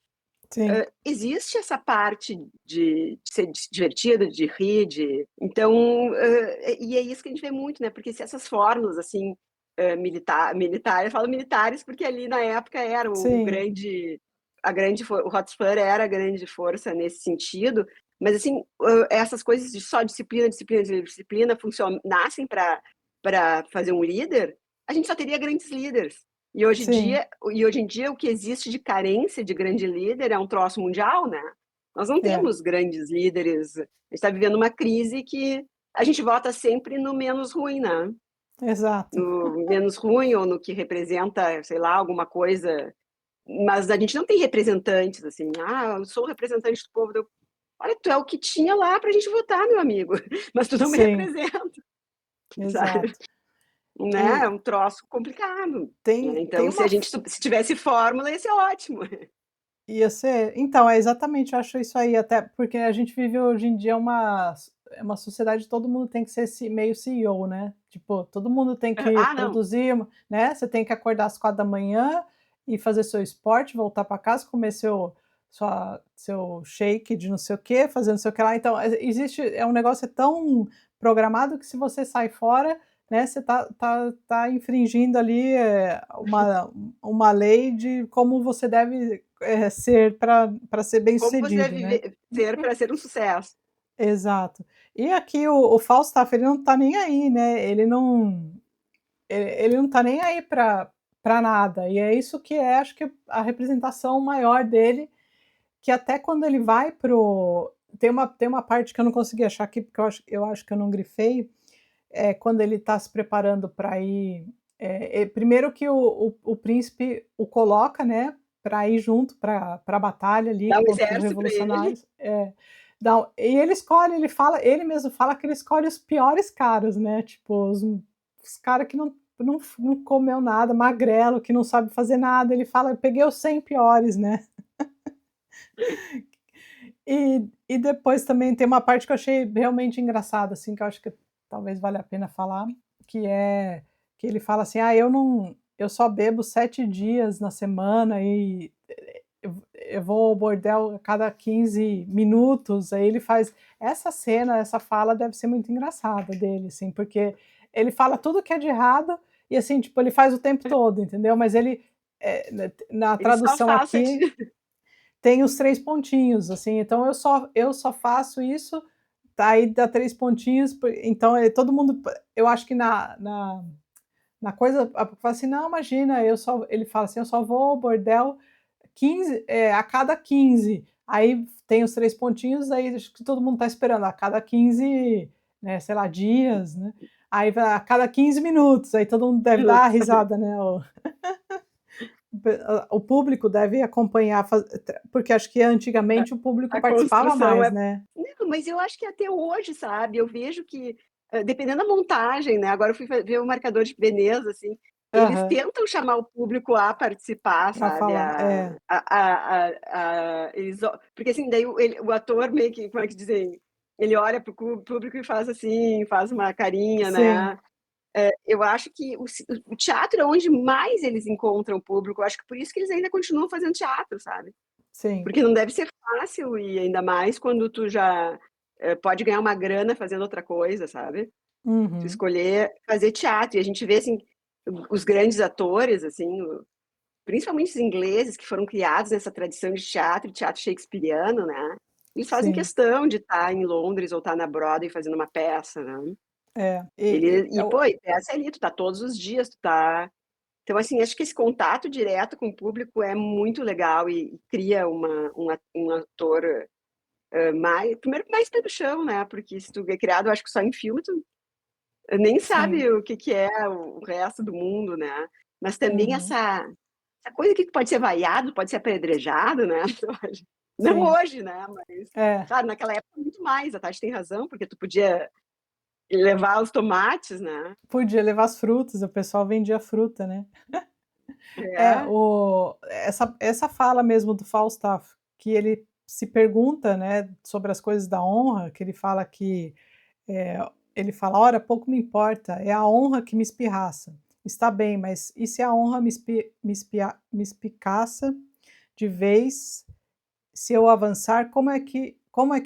sim, Existe essa parte de ser divertido, de rir, então, e é isso que a gente vê muito, né? Porque se essas fórmulas, assim, militar, eu falo militares porque ali na época era o sim, grande, o Hotspur era a grande força nesse sentido, mas assim, essas coisas de só disciplina, disciplina, disciplina, nascem para fazer um líder, a gente só teria grandes líderes. sim, E hoje em dia o que existe de carência de grande líder é um troço mundial, né? Nós não é, temos grandes líderes. A gente está vivendo uma crise que a gente vota sempre no menos ruim, né? exato. No menos ruim ou no que representa, sei lá, alguma coisa. Mas a gente não tem representantes assim. Ah, eu sou o representante do povo. Olha, tu é o que tinha lá para a gente votar, meu amigo. Mas tu não me Sim, representa, sabe? exato. Né? É E um troço complicado. Né? tem Então, se uma a gente se tivesse fórmula, ia ser ótimo. ia ser então, é exatamente, eu acho isso aí, até porque a gente vive hoje em dia uma sociedade, todo mundo tem que ser meio CEO, né, tipo, todo mundo tem que Ah, não. produzir, né, você tem que acordar às 4 da manhã e fazer seu esporte, voltar para casa, comer seu shake de não sei o quê, fazer não sei o que lá, então, existe um negócio tão programado que se você sai fora, né, você tá infringindo ali, uma lei de como você deve ser para ser Como você bem-sucedido, deve né. ser para ser um sucesso. Exato. E aqui o Falstaff, ele não tá nem aí, né, ele não tá nem aí para nada, e é isso que é, acho que a representação maior dele, que até quando ele vai pro tem uma parte que eu não consegui achar aqui, porque eu acho que eu não grifei, quando ele está se preparando para ir, primeiro que o príncipe o coloca, né, para ir junto para a batalha ali Dá um contra os exército para ele. revolucionários, e ele mesmo fala que ele escolhe os piores caras, né, tipo os cara que não comeu nada, magrelo, que não sabe fazer nada, ele fala: "Eu peguei os 100 piores", né. E depois também tem uma parte que eu achei realmente engraçada, assim, que eu acho que talvez valha a pena falar, que é que ele fala assim: "Ah, eu só bebo 7 dias na semana e eu vou ao bordel a cada 15 minutos", aí ele faz essa cena, essa fala deve ser muito engraçada dele, assim, porque ele fala tudo que é de errado e, assim, tipo, ele faz o tempo todo, entendeu, mas ele, na Ele só tradução faz aqui tem os 3 pontinhos, assim, então eu só faço isso, tá, aí dá 3 pontinhos, então, todo mundo, eu acho que na coisa, fala assim: "Não, imagina, ele fala assim: "Eu só vou ao bordel 15 a cada 15". Aí tem os 3 pontinhos, aí acho que todo mundo está esperando, a cada 15, né, sei lá, dias, né, aí vai a cada 15 minutos, aí todo mundo deve dar a minutos. risada, né, o público deve acompanhar, porque acho que antigamente o público A participava construção mais, é. né. Não, mas eu acho que até hoje, sabe, eu vejo que, dependendo da montagem, né, agora eu fui ver o Marcador de Veneza, assim, eles Aham, tentam chamar o público a participar, pra sabe, falar. É, eles porque assim, daí o ator meio que, como é que dizem, ele olha para o público e faz assim, faz uma carinha, sim, né. Eu acho que o teatro é onde mais eles encontram o público, eu acho que por isso que eles ainda continuam fazendo teatro, sabe. sim. Porque não deve ser fácil e ainda mais quando tu já, pode ganhar uma grana fazendo outra coisa, sabe. Tu Uhum, escolher fazer teatro e a gente vê, assim, os grandes atores, assim, principalmente os ingleses que foram criados nessa tradição de teatro shakespeariano, né, eles fazem sim. questão de estar em Londres ou estar na Broadway fazendo uma peça, né. É, Pô, e peça é ali, tu tá todos os dias, tu tá então, assim, acho que esse contato direto com o público é muito legal e cria um ator, mais primeiro mais pé no chão, né, porque se tu é criado, eu acho que só em filme, tu nem sim. sabe o que que é o resto do mundo, né. Mas também Uhum, essa coisa que pode ser vaiado, pode ser apedrejado, né, eu acho. Não sim. hoje, né, mas, É, claro, naquela época muito mais, a Tati tem razão, porque tu podia levar os tomates, né. podia levar as frutas, o pessoal vendia fruta, né. É. Essa fala mesmo do Falstaff, que ele se pergunta, né, sobre as coisas da honra, que ele fala que, eh, ele fala: "Ora, pouco me importa, é a honra que me espirraça. Está bem, mas e se a honra me espicaça de vez, se eu avançar, como é que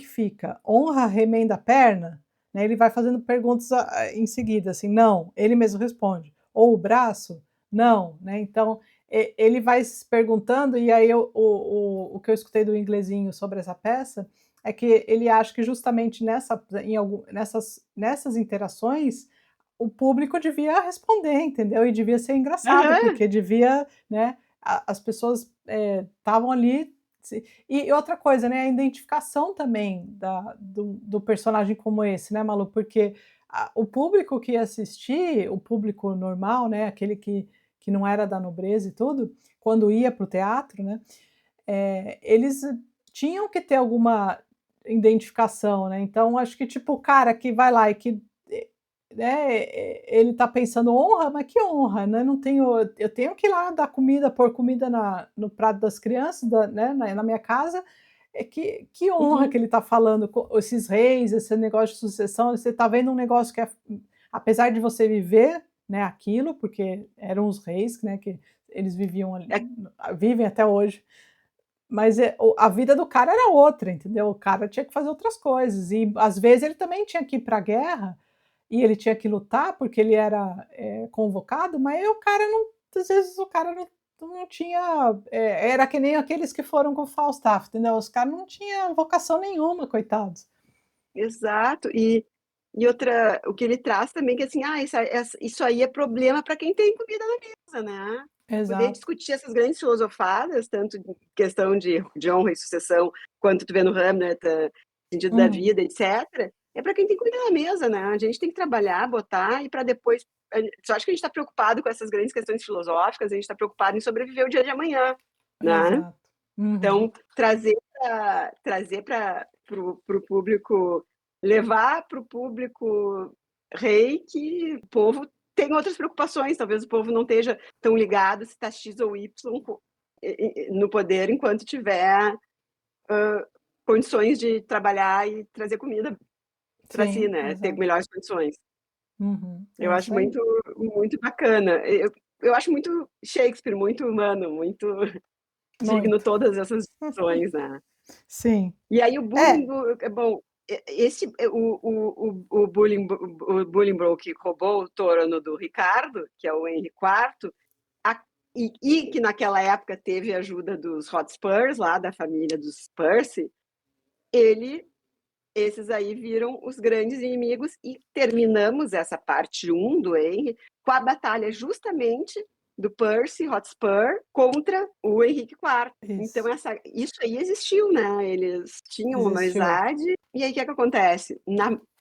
fica? Honra remenda a perna?", né, ele vai fazendo perguntas em seguida, assim, "Não", ele mesmo responde. "Ou o braço?", "Não", né, então, ele vai se perguntando e aí o que eu escutei do inglesinho sobre essa peça, é que ele acha que justamente nessas interações, o público devia responder, entendeu, e devia ser engraçado, Aham. porque devia, né, as pessoas, estavam ali e outra coisa, né, a identificação também do personagem como esse, né, Malu, porque o público que ia assistir, o público normal, né, aquele que não era da nobreza e tudo, quando ia para o teatro, né, eles tinham que ter alguma identificação, né, então acho que tipo o cara que vai lá e que, né, ele tá pensando: "Honra? Mas que honra, né, não tenho eu tenho que ir lá dar comida, pôr comida no prato das crianças né, na minha casa, que honra que Uhum. ele tá falando, esses reis, esse negócio de sucessão, você tá vendo um negócio que apesar de você viver, né, aquilo, porque eram os reis, né, que eles viviam ali, É, vivem até hoje, mas a vida do cara era outra, entendeu? O cara tinha que fazer outras coisas e às vezes ele também tinha que ir para a guerra e ele tinha que lutar porque ele era, convocado, mas aí o cara não, às vezes o cara não tinha, era que nem aqueles que foram com o Falstaff, entendeu? Os caras não tinham vocação nenhuma, coitados. exato. E outra, o que ele traz também que assim, isso aí é problema para quem tem comida na mesa, né. Poder Exato. discutir essas grandes filosofadas, tanto em questão de honra e sucessão, quanto tu vê no Hamlet, sentido da Uhum. vida, etcétera, é para quem tem comida na mesa, né. A gente tem que trabalhar, botar e para depois só acho que a gente está preocupado com essas grandes questões filosóficas, a gente está preocupado em sobreviver o dia de amanhã, né. Exato. Uhum. Então, trazer para o público, levar para o público rei que o povo tem outras preocupações, talvez o povo não esteja tão ligado se está X ou Y no poder enquanto tiver condições de trabalhar e trazer comida para si, Sim, né, ter exato. melhores condições. Uhum. Eu É acho isso aí. muito bacana. Eu acho muito Shakespeare, muito humano, muito digno Muito. todas essas discussões, né. Sim. E aí o É. Bullying, bom, esse o Bolingbroke que roubou o trono do Ricardo, que é o Henry IV, a e que naquela época teve a ajuda dos Hotspurs lá, da família dos Percy, ele esses aí viram os grandes inimigos e terminamos essa parte um do Henry com a batalha justamente do Percy Hotspur contra o Henrique IV. Então Isso. isso aí existiu, né, eles tinham uma Existiu. amizade, e aí o que é que acontece?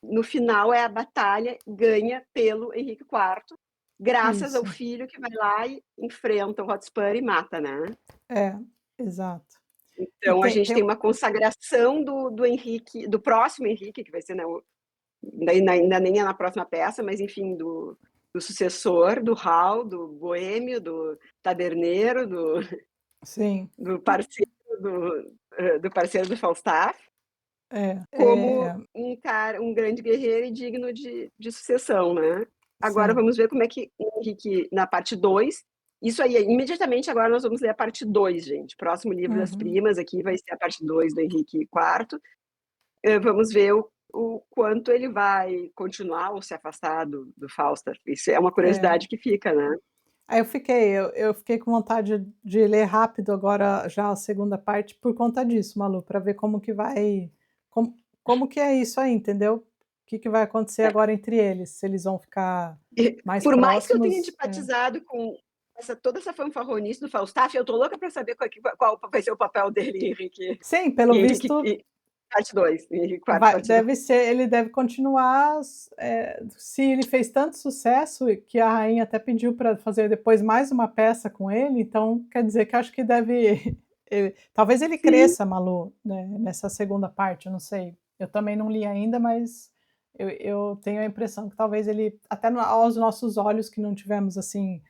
No final é a batalha ganha pelo Henrique IV, graças ao Isso. filho que vai lá e enfrenta o Hotspur e mata, né. É, exato. E Então a tem gente tem tem uma consagração do Henrique, do próximo Henrique, que vai ser, né, ainda nem é na próxima peça, mas enfim, do sucessor, do Hal, do boêmio, do taberneiro, sim. do parceiro do parceiro do Falstaff, É, como um grande guerreiro e digno de sucessão, né. Agora sim. vamos ver como é que o Henrique na parte 2, isso aí, imediatamente agora nós vamos ler a parte 2, gente. Próximo livro das Uhum. primas aqui vai ser a parte 2 do Henrique IV. Vamos ver o quanto ele vai continuar ou se afastar do Falstaff. Isso é uma É. curiosidade que fica, né. Aí eu fiquei com vontade de ler rápido agora já a segunda parte por conta disso, Malu, para ver como que vai como que é isso aí, entendeu? O que que vai acontecer É. agora entre eles, se eles vão ficar mais Por mais que eu tenha próximos. antipatizado com toda essa fanfarronice do Falstaff, eu tô louca pra saber qual vai ser o papel dele, Sim, pelo Henrique visto parte 2, Henrique IV vai parte 2. deve ser ele deve continuar, se ele fez tanto sucesso e que a rainha até pediu para fazer depois mais uma peça com ele, então quer dizer que acho que deve talvez ele Sim. cresça, Malu, né, nessa segunda parte, eu não sei. Eu também não li ainda, mas eu tenho a impressão que talvez ele até aos nossos olhos que não tivemos, assim,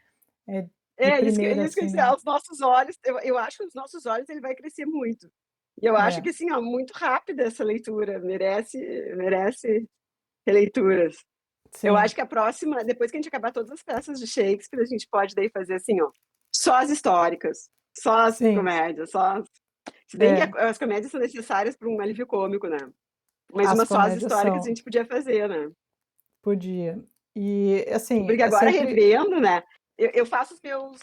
de É isso que primeira, eu ia assim, dizer, né. aos nossos olhos, eu acho que os nossos olhos ele vai crescer muito. E eu acho É, que, assim, ó, muito rápida essa leitura, merece releituras. Eu sim, acho que a próxima, depois que a gente acabar todas as peças de Shakespeare, a gente pode daí fazer assim, ó, só as históricas, só as sim, comédias, só as... Se bem que é, as comédias são necessárias para um alívio cômico, né? Mas as uma só as comédias históricas a são, gente podia fazer, né? podia. E, assim, Porque é agora sempre revendo, né? Eu faço os meus.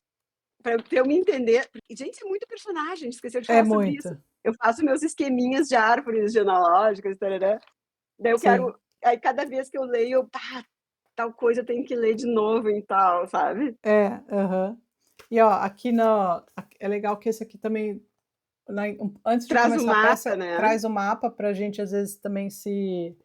Para eu me entender. Porque, gente, é muito personagem, esqueci de é falar sobre isso. muita, Eu faço meus esqueminhas de árvores genealógicas, tarará. Daí eu quero. sim, Aí cada vez que eu leio, eu, pá, tal coisa eu tenho que ler de novo e tal, sabe? é, aham. E ó, aqui na é legal que esse aqui também, antes de Traz o começar a mapa, peça, né? traz o mapa para a gente às vezes também se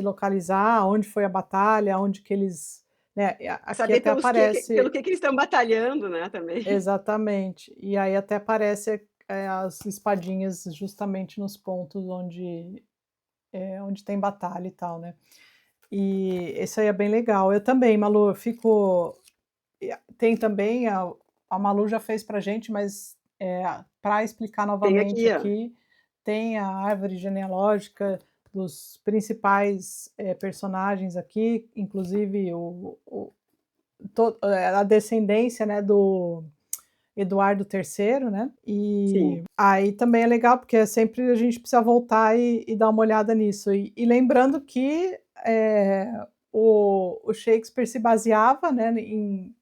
localizar, onde foi a batalha, onde que eles, né, aqui Saber até pelo aparece que eles estão batalhando, né, também. exatamente, e aí até aparece, as espadinhas justamente nos pontos onde tem batalha e tal, né. E esse aí é bem legal. Eu também, Malu, eu fico tem também a Malu já fez pra gente, mas, pra explicar Tem novamente aqui, ó. aqui, tem a árvore genealógica dos principais, personagens aqui, inclusive a descendência, né, do Eduardo III, né, Sim. e aí também é legal, porque sempre a gente precisa voltar e dar uma olhada nisso. E lembrando que, o Shakespeare se baseava, né, em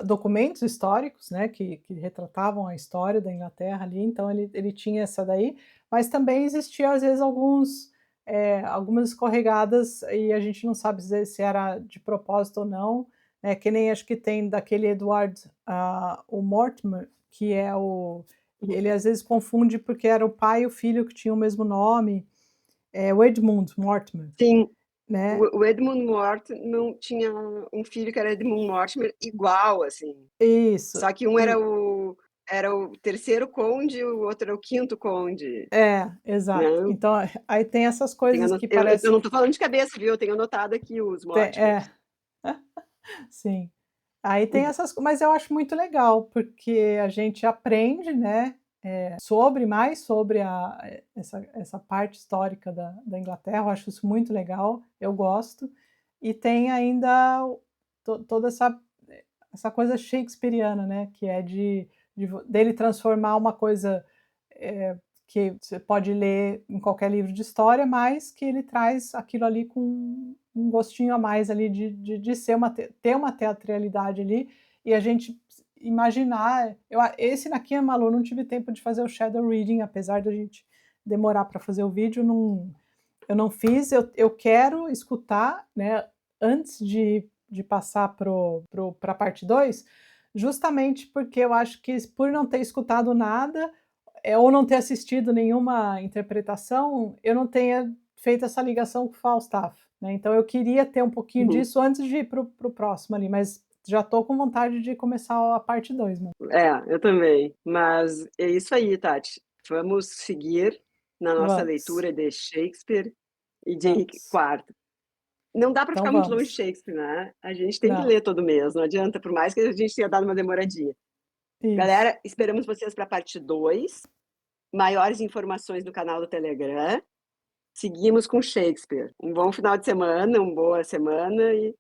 documentos históricos, né, que retratavam a história da Inglaterra ali, então ele tinha essa daí, mas também existia às vezes algumas escorregadas e a gente não sabe dizer se era de propósito ou não, né, que nem acho que tem daquele Edward, o Mortimer, que é o ele às vezes confunde porque era o pai e o filho que tinham o mesmo nome, é o Edmund Mortimer, Sim. né. O Edmund Mortimer tinha um filho que era Edmund Mortimer igual, assim. Isso. Só que um E era o terceiro conde e o outro era o quinto conde, é, né. exato. Então, aí tem essas Tenho coisas ano que eu não parece tô falando de cabeça, viu, eu tenho anotado aqui os é, Mortimers. sim. Aí tem mas eu acho muito legal, porque a gente aprende, né, mais sobre essa parte histórica da Inglaterra, eu acho isso muito legal, eu gosto. E tem ainda toda essa coisa shakespeariana, né, que é dele transformar uma coisa, eh, que você pode ler em qualquer livro de história, mas que ele traz aquilo ali com um gostinho a mais ali de ser ter uma teatralidade ali, e a gente imaginar esse daqui, Malu, eu não tive tempo de fazer o shadow reading, apesar da gente demorar para fazer o vídeo, não eu não fiz, eu quero escutar, né, antes de passar pra parte 2, justamente porque eu acho que por não ter escutado nada, ou não ter assistido nenhuma interpretação, eu não tenha feito essa ligação com o Falstaff, né, então eu queria ter um pouquinho Uhum. disso antes de ir pro próximo ali, mas já tô com vontade de começar a parte 2, mano. É, eu também. Mas é isso aí, Tati. Vamos seguir na nossa Vamos, leitura de Shakespeare e de Henrique vamos. IV. Não dá para Então ficar muito longe de vamos. Shakespeare, né, a gente tem que Não, ler todo mês, não adianta, por mais que a gente tenha dado uma demoradinha. isso. Galera, esperamos vocês para a parte 2. Maiores informações no canal do Telegram. Seguimos com Shakespeare. Um bom final de semana, uma boa semana e